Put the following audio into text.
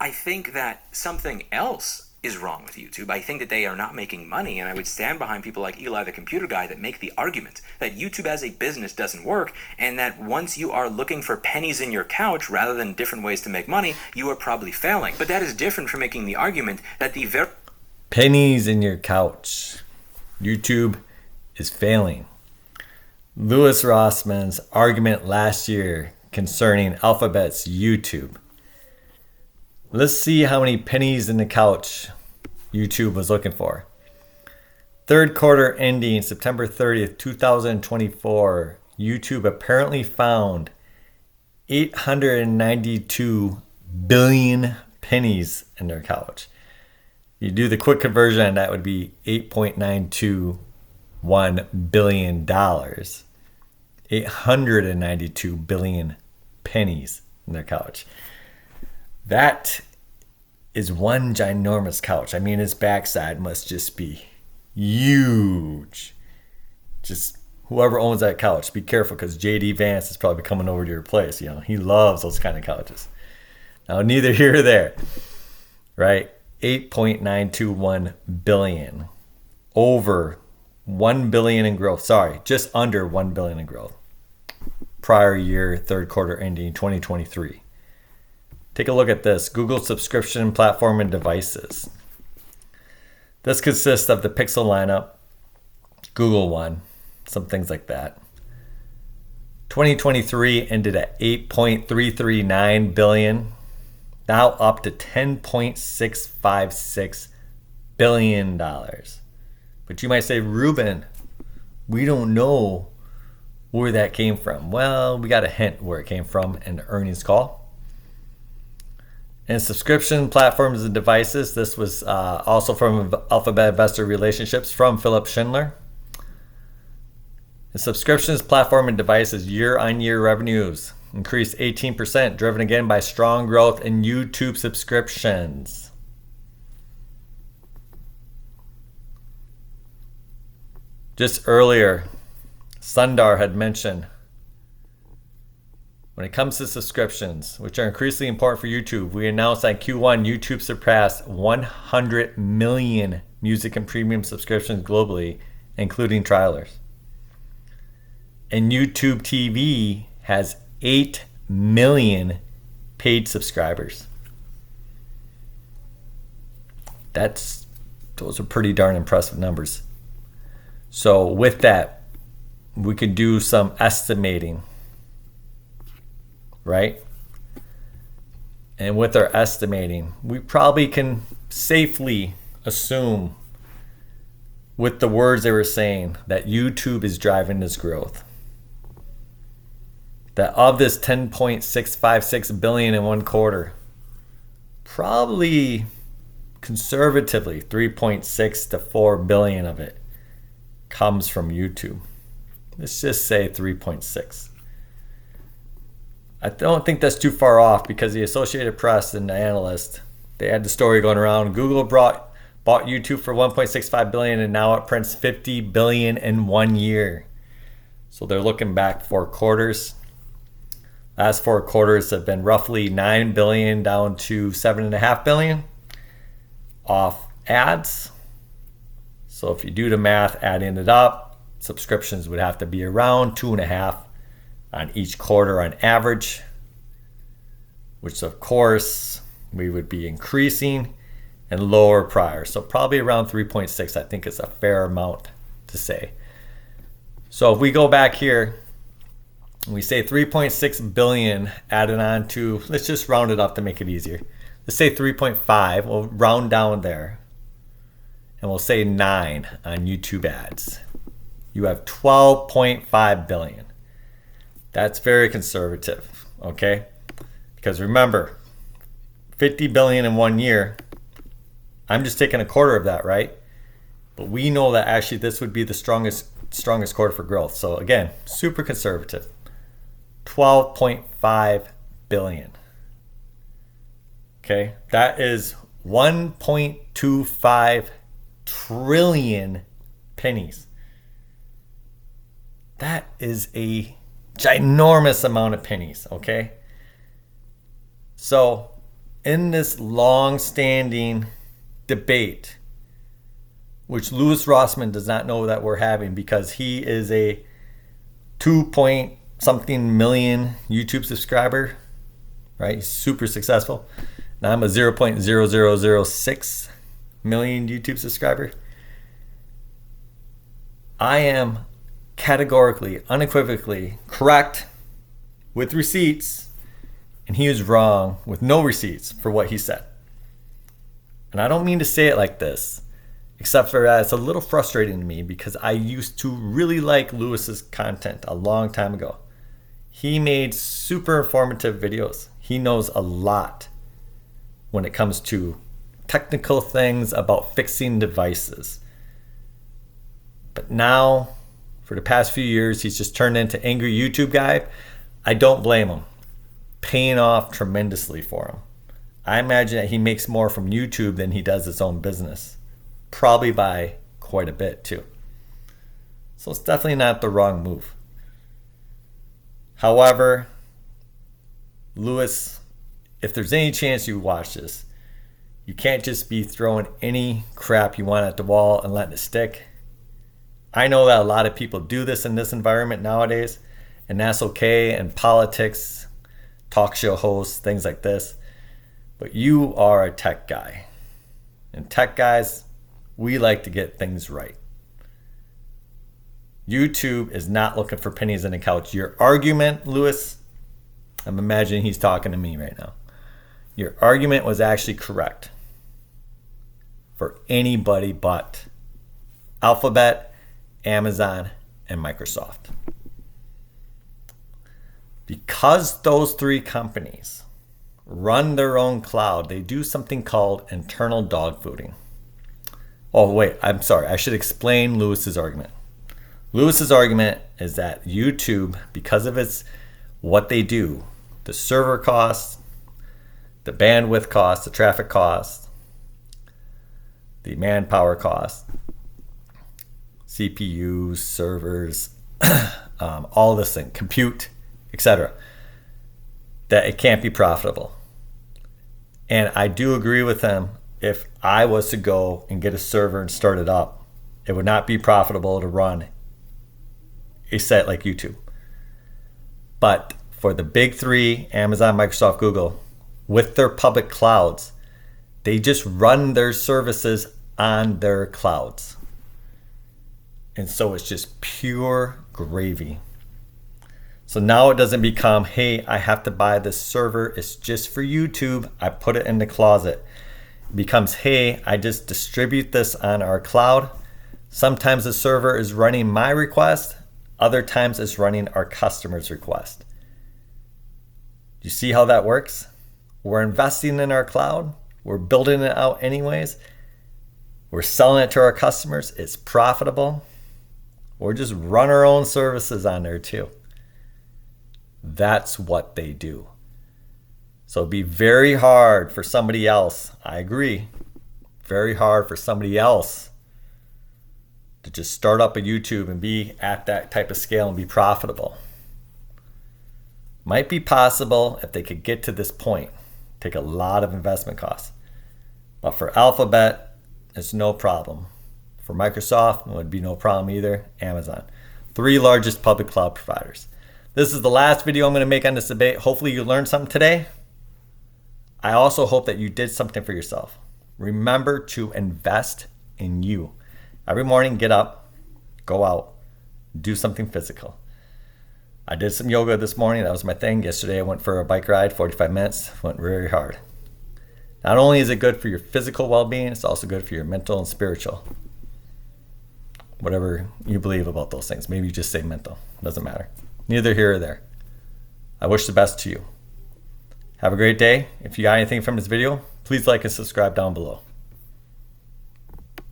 I think that something else is wrong with YouTube. I think that they are not making money, and I would stand behind people like Eli, the computer guy, that make the argument that YouTube as a business doesn't work, and that once you are looking for pennies in your couch rather than different ways to make money, you are probably failing. But that is different from making the argument that the very pennies in your couch. YouTube is failing. Louis Rossmann's argument last year concerning Alphabet's YouTube. Let's see how many pennies in the couch YouTube was looking for. Third quarter ending September 30th, 2024, YouTube apparently found 892 billion pennies in their couch. You do the quick conversion, that would be $8.921 billion. 892 billion pennies in their couch. That is one ginormous couch. I mean, its backside must just be huge. Just whoever owns that couch, be careful, because JD Vance is probably coming over to your place. You know, he loves those kind of couches. Now, neither here or there, right? 8.921 billion, over 1 billion in growth. Sorry, just under 1 billion in growth. Prior year, third quarter ending 2023. Take a look at this. Google subscription platform and devices. This consists of the Pixel lineup, Google One, some things like that. 2023 ended at 8.339 billion, now up to 10.656 billion dollars. But you might say, Ruben, we don't know where that came from. Well, we got a hint where it came from in the earnings call. And subscription platforms and devices. This was also from Alphabet Investor Relationships from Philip Schindler. The subscriptions, platform, and devices year-on-year revenues increased 18%, driven again by strong growth in YouTube subscriptions. Just earlier, Sundar had mentioned, when it comes to subscriptions, which are increasingly important for YouTube, we announced that Q1 YouTube surpassed 100 million music and premium subscriptions globally, including trialers. And YouTube TV has 8 million paid subscribers. Those are pretty darn impressive numbers. So with that, we could do some estimating, right? And with our estimating, we probably can safely assume, with the words they were saying, that YouTube is driving this growth. That of this 10.656 billion in one quarter, probably conservatively 3.6 to 4 billion of it comes from YouTube. Let's just say 3.6. I don't think that's too far off, because the Associated Press and the analyst, they had the story going around. Google bought YouTube for 1.65 billion, and now it prints 50 billion in 1 year. So they're looking back 4 quarters. Last 4 quarters have been roughly 9 billion down to 7.5 billion off ads. So if you do the math, adding it up, subscriptions would have to be around 2.5 on each quarter on average, which of course we would be increasing, and lower prior. So probably around 3.6, I think is a fair amount to say. So if we go back here, we say 3.6 billion added on to, let's just round it up to make it easier. Let's say 3.5, we'll round down there, and we'll say 9 on YouTube ads. You have 12.5 billion. That's very conservative, okay? Because remember, 50 billion in 1 year, I'm just taking a quarter of that, right? But we know that actually this would be the strongest quarter for growth. So again, super conservative. 12.5 billion. Okay, that is 1.25 trillion pennies. That is a ginormous amount of pennies, okay? So in this long-standing debate, which Louis Rossmann does not know that we're having because he is a 2 point something million YouTube subscriber, right? He's super successful. Now I'm a 0.0006 million YouTube subscriber. I am categorically, unequivocally correct with receipts, and he is wrong with no receipts for what he said. And I don't mean to say it like this, except for that it's a little frustrating to me because I used to really like Louis's content a long time ago. He made super informative videos. He knows a lot when it comes to technical things about fixing devices. But now, for the past few years, he's just turned into angry YouTube guy. I don't blame him. Paying off tremendously for him. I imagine that he makes more from YouTube than he does his own business. Probably by quite a bit too. So it's definitely not the wrong move. However, Louis, if there's any chance you watch this, you can't just be throwing any crap you want at the wall and letting it stick. I know that a lot of people do this in this environment nowadays, and that's okay, and politics, talk show hosts, things like this. But you are a tech guy. And tech guys, we like to get things right. YouTube is not looking for pennies in the couch. Your argument, Louis, I'm imagining he's talking to me right now. Your argument was actually correct for anybody but Alphabet, Amazon, and Microsoft. Because those three companies run their own cloud, they do something called internal dogfooding. Oh, wait, I'm sorry. I should explain Louis's argument. Louis's argument is that YouTube, because of what they do, the server costs, the bandwidth costs, the traffic costs, the manpower costs, CPUs, servers, all this thing, compute, etc., that it can't be profitable. And I do agree with him. If I was to go and get a server and start it up, it would not be profitable to run a site like YouTube. But for the big three, Amazon, Microsoft, Google, with their public clouds, they just run their services on their clouds. And so it's just pure gravy. So now it doesn't become, hey, I have to buy this server. It's just for YouTube. I put it in the closet. It becomes, hey, I just distribute this on our cloud. Sometimes the server is running my request. Other times it's running our customer's request. You see how that works? We're investing in our cloud. We're building it out anyways. We're selling it to our customers. It's profitable. Or just run our own services on there too. That's what they do. So it'd be very hard for somebody else, I agree, very hard for somebody else to just start up a YouTube and be at that type of scale and be profitable. Might be possible if they could get to this point. Take a lot of investment costs. But for Alphabet, it's no problem. For Microsoft, it would be no problem either. Amazon. 3 largest public cloud providers. This is the last video I'm going to make on this debate. Hopefully you learned something today. I also hope that you did something for yourself. Remember to invest in you. Every morning, get up, go out, do something physical. I did some yoga this morning. That was my thing. Yesterday I went for a bike ride, 45 minutes. Went very hard. Not only is it good for your physical well-being, it's also good for your mental and spiritual. Whatever you believe about those things. Maybe you just say mental. Doesn't matter. Neither here or there. I wish the best to you. Have a great day. If you got anything from this video, please like and subscribe down below.